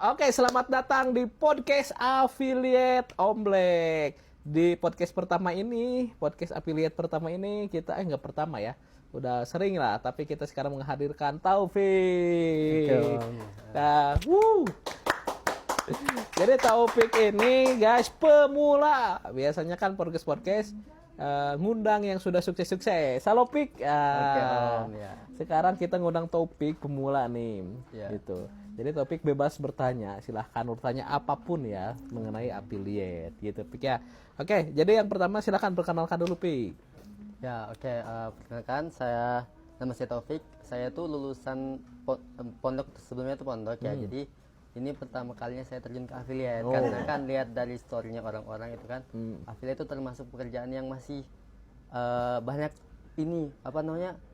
Oke, selamat datang di podcast Affiliate Omblek. Di podcast affiliate pertama ini kita nggak pertama ya. Udah sering lah, tapi kita sekarang menghadirkan Taufik. Nah, jadi Taufik ini guys pemula. Biasanya kan podcast ngundang yang sudah sukses-sukses. Halo Pik. Oke, Om, ya. Sekarang kita ngundang Taufik pemula nih. Ya. Gitu. Jadi Taufik bebas bertanya, silahkan bertanya apapun ya mengenai affiliate gitu Pik ya. Oke, jadi yang pertama silahkan perkenalkan dulu Pik. Ya, oke. Perkenalkan, nama saya Taufik. Saya tuh lulusan pondok, sebelumnya tuh pondok ya. Jadi ini pertama kalinya saya terjun ke affiliate. Karena kan lihat dari story-nya orang-orang itu kan, affiliate itu termasuk pekerjaan yang masih banyak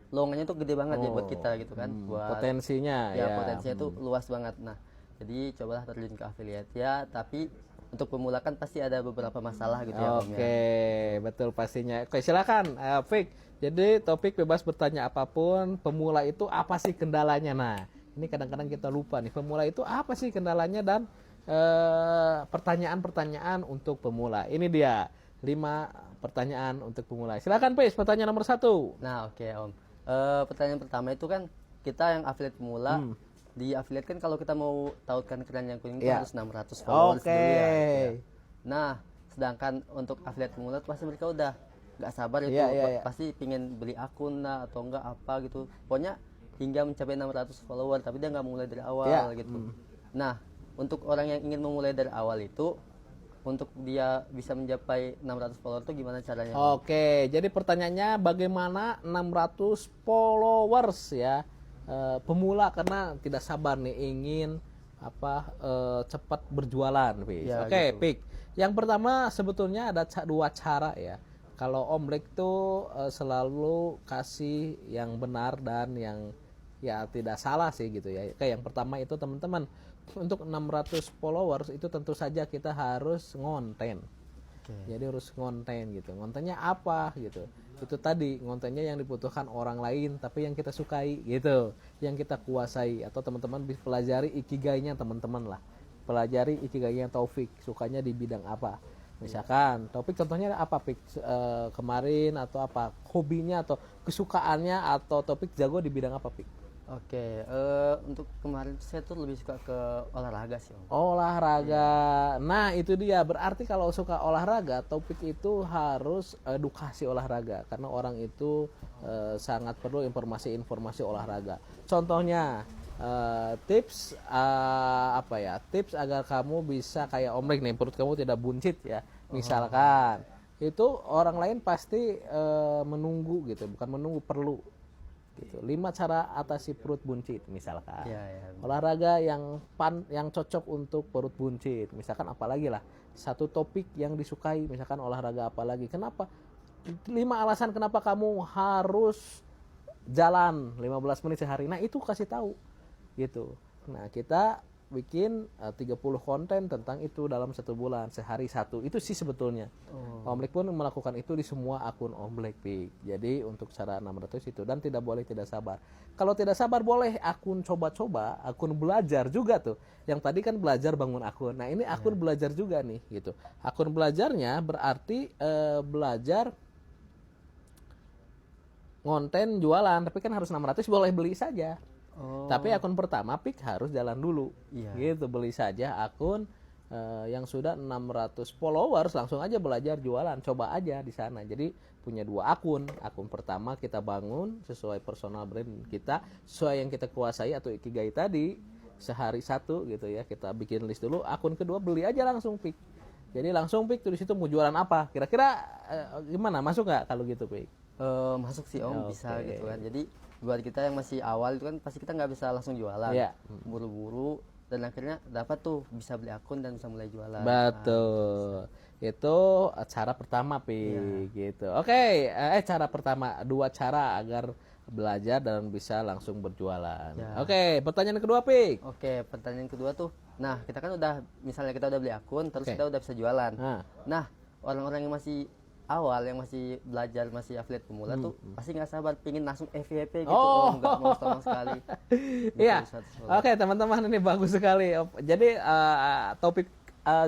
lowongannya tuh gede banget ya buat kita gitu kan. Buat Potensinya potensinya tuh luas banget. Nah, jadi cobalah terjun ke affiliate ya. Tapi untuk pemula kan pasti ada beberapa masalah gitu ya, Om, ya. Oke, betul pastinya. Oke, silakan Pik. Jadi topik bebas bertanya apapun. Pemula itu apa sih kendalanya? Nah, ini kadang-kadang kita lupa nih. Pemula itu apa sih kendalanya dan pertanyaan-pertanyaan untuk pemula. Ini dia 5 pertanyaan untuk pemula. Silakan Pik, pertanyaan nomor 1. Nah, oke, Om. Pertanyaan pertama itu kan kita yang affiliate pemula, di affiliate kan kalau kita mau tautkan keran yang kuning itu harus 600 followers dulu ya. Nah, sedangkan untuk affiliate pemula pasti mereka udah nggak sabar itu, pasti pingin beli akun lah atau enggak apa gitu. Pokoknya hingga mencapai 600 follower, tapi dia nggak mulai dari awal gitu. Nah, untuk orang yang ingin memulai dari awal itu, untuk dia bisa mencapai 600 follower itu gimana caranya? Oke, jadi pertanyaannya bagaimana 600 followers ya pemula karena tidak sabar nih ingin cepat berjualan, Ya, Oke, gitu. Pik. Yang pertama sebetulnya ada 2 cara ya. Kalau Omlek tuh selalu kasih yang benar dan yang ya tidak salah sih gitu ya. Oke, yang pertama itu teman-teman untuk 600 followers itu tentu saja kita harus ngonten. Jadi harus ngonten gitu. Ngontennya apa gitu. Itu tadi ngontennya yang dibutuhkan orang lain tapi yang kita sukai gitu. Yang kita kuasai atau teman-teman bisa pelajari ikigainya teman-teman lah. Pelajari ikigainya Taufik, sukanya di bidang apa. Misalkan Taufik contohnya apa Pik kemarin atau apa hobinya atau kesukaannya atau Taufik jago di bidang apa Pik? Oke, untuk kemarin saya tuh lebih suka ke olahraga sih, Om. Olahraga. Nah, itu dia. Berarti kalau suka olahraga, topik itu harus edukasi olahraga karena orang itu sangat perlu informasi-informasi olahraga. Contohnya tips tips agar kamu bisa kayak Omrek nih, perut kamu tidak buncit ya. Misalkan itu orang lain pasti menunggu gitu, bukan menunggu, perlu gitu. 5 cara atasi perut buncit misalkan. Olahraga yang cocok untuk perut buncit. Misalkan apalagi lah. Satu topik yang disukai, misalkan olahraga apalagi. Kenapa? 5 alasan kenapa kamu harus jalan 15 menit sehari. Nah, itu kasih tahu. Gitu. Nah, kita bikin 30 konten tentang itu dalam 1 bulan, sehari 1. Itu sih sebetulnya. Omlek pun melakukan itu di semua akun Omlek Pik. Jadi untuk cara 600 itu, dan tidak boleh tidak sabar. Kalau tidak sabar boleh akun coba-coba, akun belajar juga tuh. Yang tadi kan belajar bangun akun. Nah, ini akun belajar juga nih gitu. Akun belajarnya berarti belajar ngonten jualan, tapi kan harus 600, boleh beli saja. Tapi akun pertama Pik harus jalan dulu. Gitu, beli saja akun yang sudah 600 followers, langsung aja belajar jualan, coba aja di sana. Jadi punya 2 akun. Akun pertama kita bangun sesuai personal brand kita, sesuai yang kita kuasai atau ikigai tadi, sehari 1 gitu ya. Kita bikin list dulu. Akun kedua beli aja langsung Pik. Jadi langsung Pik tuh di situ mau jualan apa. Kira-kira gimana? Masuk nggak kalau gitu Pik? Masuk sih Om, bisa gitu kan. Jadi buat kita yang masih awal itu kan pasti kita nggak bisa langsung jualan, buru-buru, dan akhirnya dapat tuh bisa beli akun dan bisa mulai jualan. Betul. Itu cara pertama Pik gitu. Oke, cara pertama, 2 cara agar belajar dan bisa langsung berjualan. Oke, pertanyaan kedua Pik. Oke, pertanyaan kedua tuh, nah kita kan udah, misalnya kita udah beli akun terus kita udah bisa jualan. Nah, orang-orang yang masih awal yang masih belajar, masih affiliate pemula tuh pasti nggak sabar pingin langsung FYP gitu, nggak mau sama sekali. Iya. Oke, teman-teman, ini bagus sekali. Jadi topik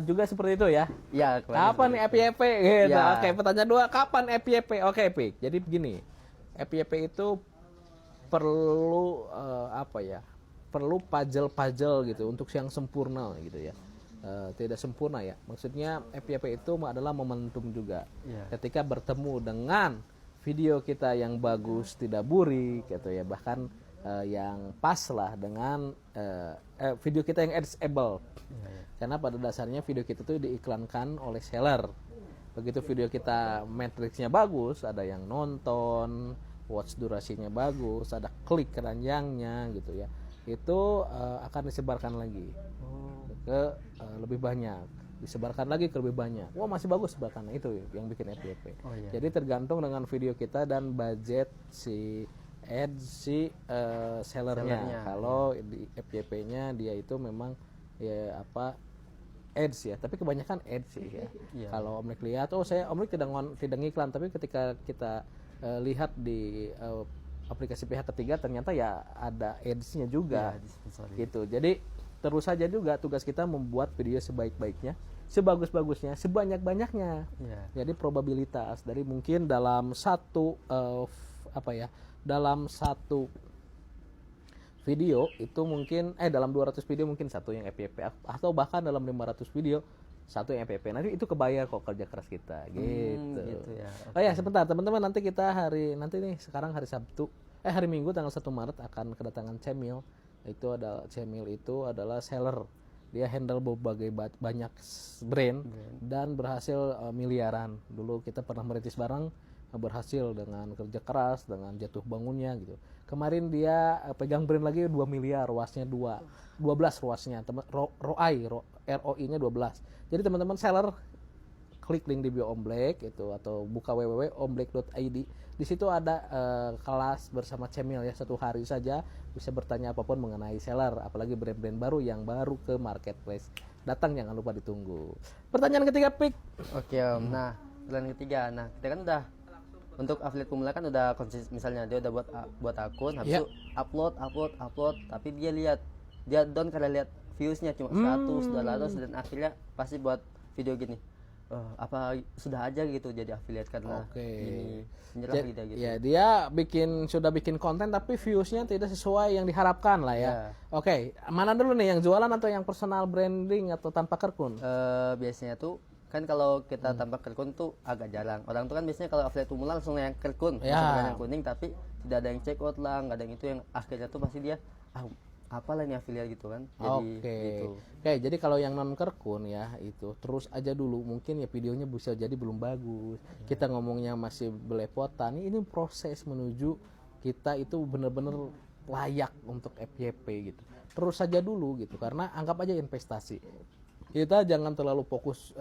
juga seperti itu ya. Iya. Kapan nih FYP gitu? Ya. Oke, pertanyaan 2, kapan FYP? Oke, Pik. Jadi begini, FYP itu perlu apa ya? Perlu puzzle gitu untuk yang sempurna gitu ya. Tidak sempurna ya. Maksudnya FYP itu adalah momentum juga. Iya. Ketika bertemu dengan video kita yang bagus, tidak burik gitu ya, bahkan yang pas lah dengan video kita yang adsable. Karena pada dasarnya video kita itu diiklankan oleh seller. Begitu video kita matriksnya bagus, ada yang nonton, watch durasinya bagus, ada klik keranjangnya gitu ya, itu akan disebarkan lagi ke lebih banyak, disebarkan lagi ke lebih banyak. Wah, masih bagus sebarkan, itu yang bikin FYP. Jadi tergantung dengan video kita dan budget si sellernya. Kalau di FYP-nya dia itu memang ya ads ya, tapi kebanyakan ads sih ya. Kalau Om Lik lihat, Om Lik tidak ngiklan, tapi ketika kita lihat di aplikasi pihak ketiga ternyata ya ada ads-nya juga gitu. Jadi terus saja juga tugas kita membuat video sebaik-baiknya, sebagus-bagusnya, sebanyak-banyaknya. Jadi probabilitas dari mungkin dalam satu dalam satu video itu mungkin dalam 200 video mungkin satu yang FYP, atau bahkan dalam 500 video satu yang FYP. Nanti itu kebayar kok kerja keras kita gitu. Gitu ya. Oh ya, sebentar teman-teman, nanti kita sekarang hari Sabtu, hari Minggu tanggal 1 Maret akan kedatangan Cemil. Cemil itu adalah seller. Dia handle berbagai banyak brand dan berhasil miliaran. Dulu kita pernah merintis bareng, berhasil dengan kerja keras, dengan jatuh bangunnya gitu. Kemarin dia pegang brand lagi 2 miliar, ruasnya 12 ruasnya. ROI-nya 12. Jadi teman-teman seller, klik link di bio Om Black itu, atau buka www.omblack.id. Di situ ada kelas bersama Cemil ya, 1 hari saja bisa bertanya apapun mengenai seller, apalagi brand-brand baru yang baru ke marketplace. Datang, jangan lupa ditunggu. Pertanyaan ketiga, Pik. Oke Om. Nah, pertanyaan ketiga. Nah, kita kan udah untuk affiliate pemula kan udah konsisten, misalnya dia udah buat akun, habis itu upload, tapi dia down karena lihat viewsnya cuma 100, 200, dan akhirnya pasti buat video gini. Apa sudah aja gitu jadi affiliate karena ini menyerah gitu. Ya, dia sudah bikin konten tapi viewsnya tidak sesuai yang diharapkan lah ya. Oke, mana dulu nih, yang jualan atau yang personal branding atau tanpa kerkun? Biasanya tuh kan kalau kita tanpa kerkun tuh agak jarang. Orang tuh kan biasanya kalau affiliate pemula langsung yang kerkun, langsung yang kuning, tapi tidak ada yang check out lah, nggak ada yang itu, yang akhirnya tuh pasti dia apalah ini affiliate gitu kan. Jadi gitu. Oke, jadi kalau yang non kerkun ya itu terus aja dulu, mungkin ya videonya bisa jadi belum bagus. Kita ngomongnya masih belepotan. Ini proses menuju kita itu benar-benar layak untuk FYP gitu. Terus saja dulu gitu, karena anggap aja investasi. Kita jangan terlalu fokus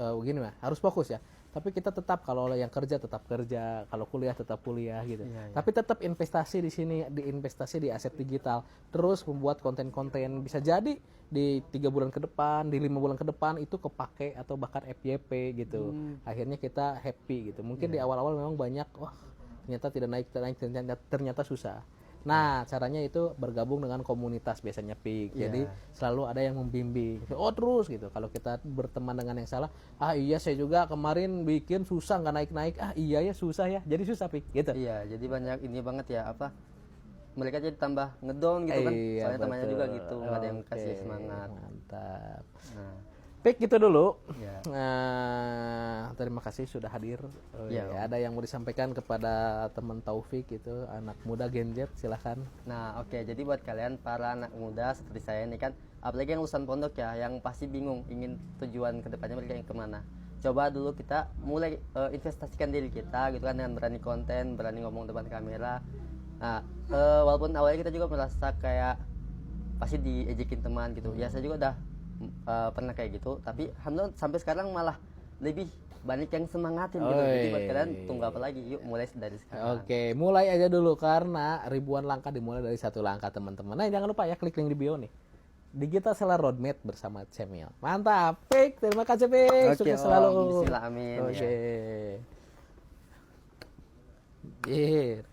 harus fokus ya. Tapi kita tetap, kalau yang kerja tetap kerja, kalau kuliah tetap kuliah gitu. Tapi tetap investasi di sini, diinvestasi di aset digital. Terus membuat konten-konten, bisa jadi di 3 bulan ke depan, di 5 bulan ke depan itu kepake atau bahkan FYP gitu. Akhirnya kita happy gitu. Mungkin di awal-awal memang banyak, ternyata tidak naik, ternyata susah. Nah, caranya itu bergabung dengan komunitas biasanya, Pik. Jadi selalu ada yang membimbing. Terus gitu. Kalau kita berteman dengan yang salah, iya saya juga kemarin bikin susah, nggak naik-naik. Iya ya susah ya. Jadi susah, Pik. Gitu. Iya, jadi banyak ini banget ya, mereka jadi tambah ngedown gitu kan. Soalnya temannya juga gitu, nggak ada yang kasih semangat. Mantap. Pik, gitu dulu. Terima kasih sudah hadir. Ada yang mau disampaikan kepada teman Taufik itu, anak muda Gen Z, silahkan. Nah, jadi buat kalian para anak muda seperti saya ini kan, apalagi yang lulusan pondok ya, yang pasti bingung ingin tujuan kedepannya mereka yang kemana. Coba dulu kita mulai investasikan diri kita gitu kan, dengan berani konten, berani ngomong depan kamera. Nah, walaupun awalnya kita juga merasa kayak pasti diejekin teman gitu. Ya saya juga udah pernah kayak gitu, tapi alhamdulillah sampai sekarang malah lebih banyak yang semangatin gitu. Jadi buat kalian tunggu apa lagi, yuk mulai dari sekarang. Mulai aja dulu, karena ribuan langkah dimulai dari 1 langkah, teman-teman. Nah, jangan lupa ya, klik link di bio nih, Digital Seller Roadmap bersama Cemil. Mantap, Pik. Terima kasih, Pik. Sukses selalu. Bismillah, amin. Bir.